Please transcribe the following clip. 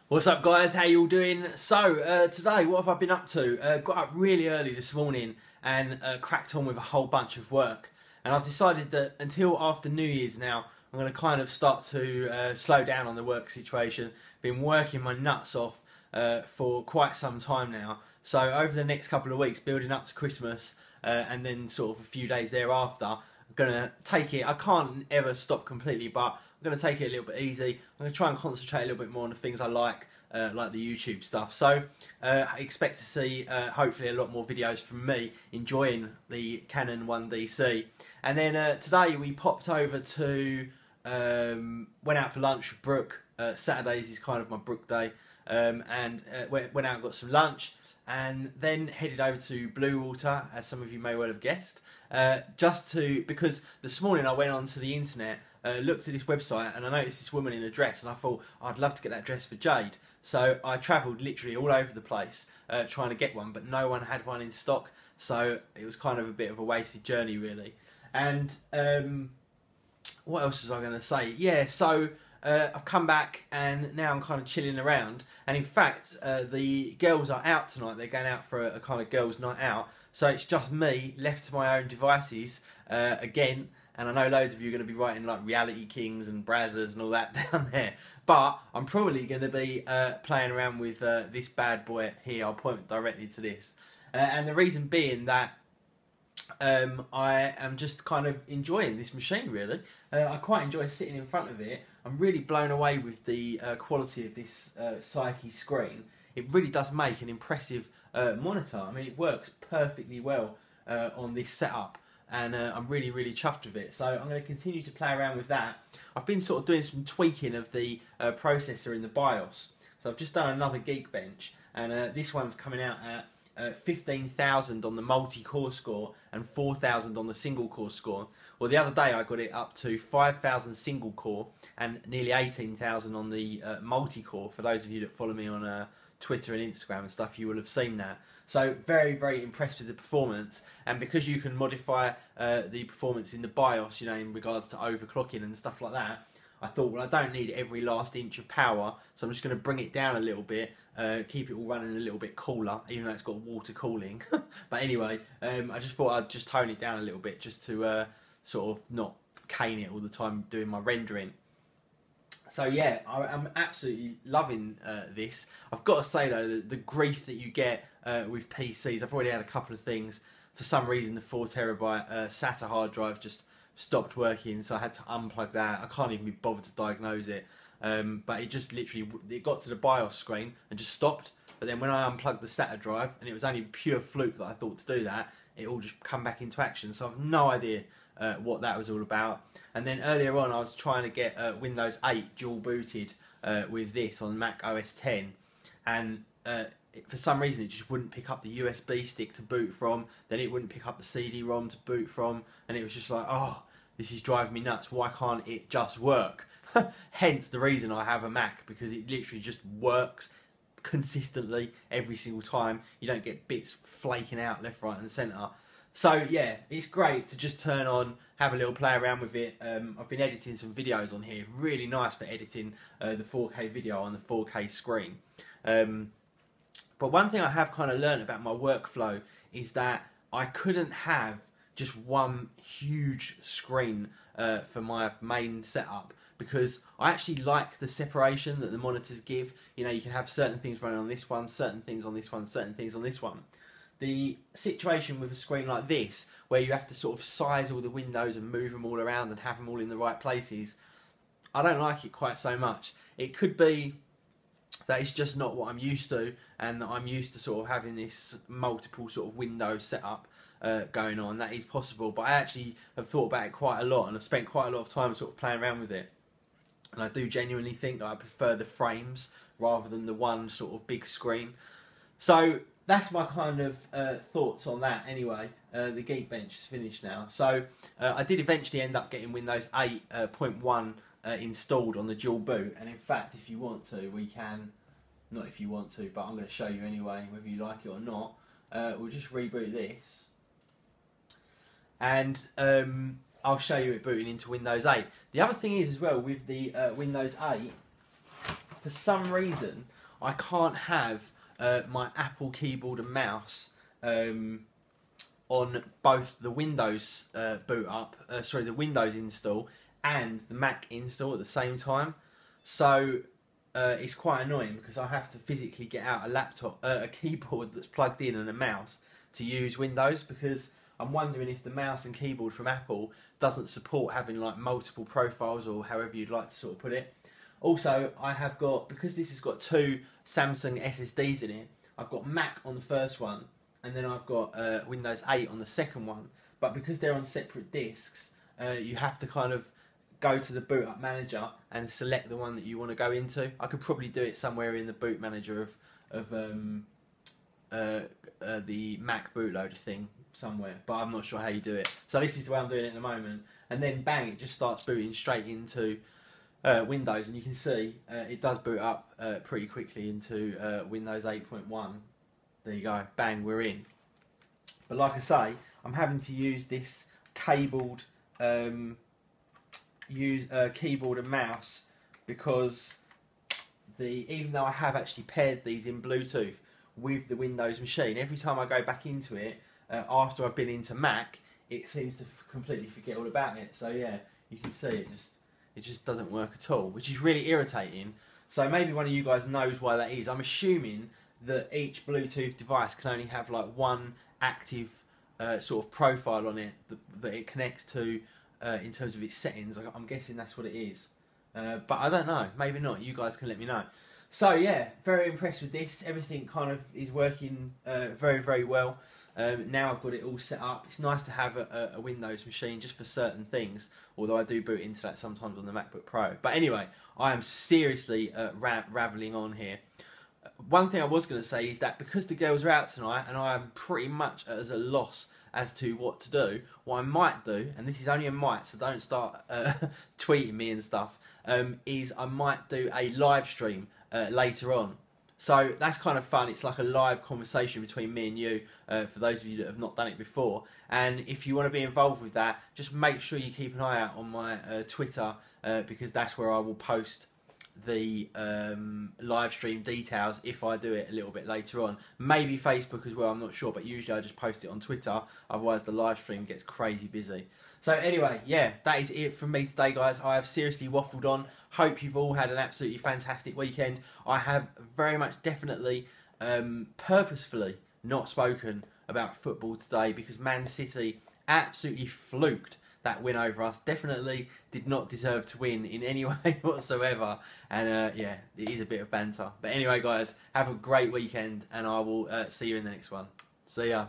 What's up guys, how you all doing? So today what have I been up to? Got up really early this morning and cracked on with a whole bunch of work, and I've decided that until after New Year's now I'm going to kind of start to slow down on the work situation. Been working my nuts off for quite some time now, so over the next couple of weeks building up to Christmas and then sort of a few days thereafter I'm going to take it, I can't ever stop completely, but I'm going to take it a little bit easy. I'm going to try and concentrate a little bit more on the things I like the YouTube stuff. So I expect to see hopefully a lot more videos from me enjoying the Canon 1DC. And then today we popped over to, went out for lunch with Brooke. Saturdays is kind of my Brooke day. And went out and got some lunch. And then headed over to Blue Water, as some of you may well have guessed. Because this morning I went onto the internet, looked at this website, and I noticed this woman in a dress, and I thought I'd love to get that dress for Jade. So I travelled literally all over the place trying to get one, but no one had one in stock, so it was kind of a bit of a wasted journey really. And what else was I going to say? Yeah, so I've come back and now I'm kind of chilling around, and in fact the girls are out tonight. They're going out for a kind of girls' night out, so it's just me left to my own devices again. And I know loads of you are going to be writing like Reality Kings and Brazzers and all that down there. But I'm probably going to be playing around with this bad boy here. I'll point directly to this. And the reason being that I am just kind of enjoying this machine really. I quite enjoy sitting in front of it. I'm really blown away with the quality of this Psyche screen. It really does make an impressive monitor. I mean, it works perfectly well on this setup. And I'm really chuffed with it, so I'm going to continue to play around with that. I've been sort of doing some tweaking of the processor in the BIOS, so I've just done another Geekbench, and this one's coming out at 15,000 on the multi-core score and 4,000 on the single-core score. Well, the other day I got it up to 5,000 single-core and nearly 18,000 on the multi-core. For those of you that follow me on Twitter and Instagram and stuff, you will have seen that. So very impressed with the performance, and because you can modify the performance in the BIOS, you know, in regards to overclocking and stuff like that, I thought, well, I don't need every last inch of power, so I'm just going to bring it down a little bit, keep it all running a little bit cooler, even though it's got water cooling. But anyway, I just thought I'd just tone it down a little bit, just to sort of not cane it all the time doing my rendering. So yeah, I'm absolutely loving this. I've got to say though, the grief that you get with PCs, I've already had a couple of things. For some reason the 4TB SATA hard drive just stopped working, so I had to unplug that. I can't even be bothered to diagnose it. But it just literally, it got to the BIOS screen and just stopped. But then when I unplugged the SATA drive, and it was only pure fluke that I thought to do that, it all just come back into action. So I've no idea what that was all about. And then earlier on I was trying to get Windows 8 dual booted with this on Mac OS 10, and for some reason it just wouldn't pick up the USB stick to boot from, then it wouldn't pick up the CD-ROM to boot from, and it was just like, oh, this is driving me nuts, why can't it just work? Hence the reason I have a Mac, because it literally just works consistently every single time. You don't get bits flaking out left, right and centre. So yeah, it's great to just turn on, have a little play around with it. I've been editing some videos on here, really nice for editing the 4K video on the 4K screen. But one thing I have kind of learned about my workflow is that I couldn't have just one huge screen for my main setup, because I actually like the separation that the monitors give. You know, you can have certain things running on this one, certain things on this one, certain things on this one. The situation with a screen like this, where you have to sort of size all the windows and move them all around and have them all in the right places, I don't like it quite so much. It could be that it's just not what I'm used to, and that I'm used to sort of having this multiple sort of window setup going on. That is possible, but I actually have thought about it quite a lot, and I've spent quite a lot of time sort of playing around with it. And I do genuinely think that I prefer the frames rather than the one sort of big screen. So that's my kind of thoughts on that anyway. The Geekbench is finished now. So I did eventually end up getting Windows 8.1 installed on the dual boot. And in fact, if you want to, we can, not if you want to, but I'm going to show you anyway, whether you like it or not. We'll just reboot this. And I'll show you it booting into Windows 8. The other thing is as well, with the Windows 8, for some reason, I can't have my Apple keyboard and mouse on both the Windows the Windows install and the Mac install at the same time. So it's quite annoying because I have to physically get out a keyboard that's plugged in and a mouse to use Windows, because I'm wondering if the mouse and keyboard from Apple doesn't support having like multiple profiles, or however you'd like to sort of put it. Also, I have got, because this has got two Samsung SSDs in it, I've got Mac on the first one, and then I've got Windows 8 on the second one. But because they're on separate disks, you have to kind of go to the boot up manager and select the one that you want to go into. I could probably do it somewhere in the boot manager of the Mac bootloader thing somewhere, but I'm not sure how you do it. So this is the way I'm doing it at the moment, and then bang, it just starts booting straight into Windows, and you can see it does boot up pretty quickly into Windows 8.1. There you go, bang, we're in. But like I say, I'm having to use this cabled keyboard and mouse because even though I have actually paired these in Bluetooth with the Windows machine, every time I go back into it after I've been into Mac, it seems to completely forget all about it. So yeah, you can see it just doesn't work at all, which is really irritating. So maybe one of you guys knows why that is. I'm assuming that each Bluetooth device can only have like one active sort of profile on it that it connects to in terms of its settings. I'm guessing that's what it is. But I don't know, maybe not. You guys can let me know. So yeah, very impressed with this. Everything kind of is working very, very well. Now I've got it all set up. It's nice to have a Windows machine just for certain things, although I do boot into that sometimes on the MacBook Pro. But anyway, I am seriously raveling on here. One thing I was going to say is that because the girls are out tonight and I am pretty much at a loss as to what to do, what I might do, and this is only a might, so don't start tweeting me and stuff, is I might do a live stream later on. So that's kind of fun. It's like a live conversation between me and you, for those of you that have not done it before. And if you want to be involved with that, just make sure you keep an eye out on my Twitter, because that's where I will post the live stream details if I do it a little bit later on. Maybe Facebook as well, I'm not sure, but usually I just post it on Twitter, otherwise the live stream gets crazy busy. So anyway, yeah, that is it from me today, guys. I have seriously waffled on. Hope you've all had an absolutely fantastic weekend. I have very much definitely purposefully not spoken about football today because Man City absolutely fluked that win over us. Definitely did not deserve to win in any way whatsoever. And yeah, it is a bit of banter. But anyway, guys, have a great weekend, and I will see you in the next one. See ya.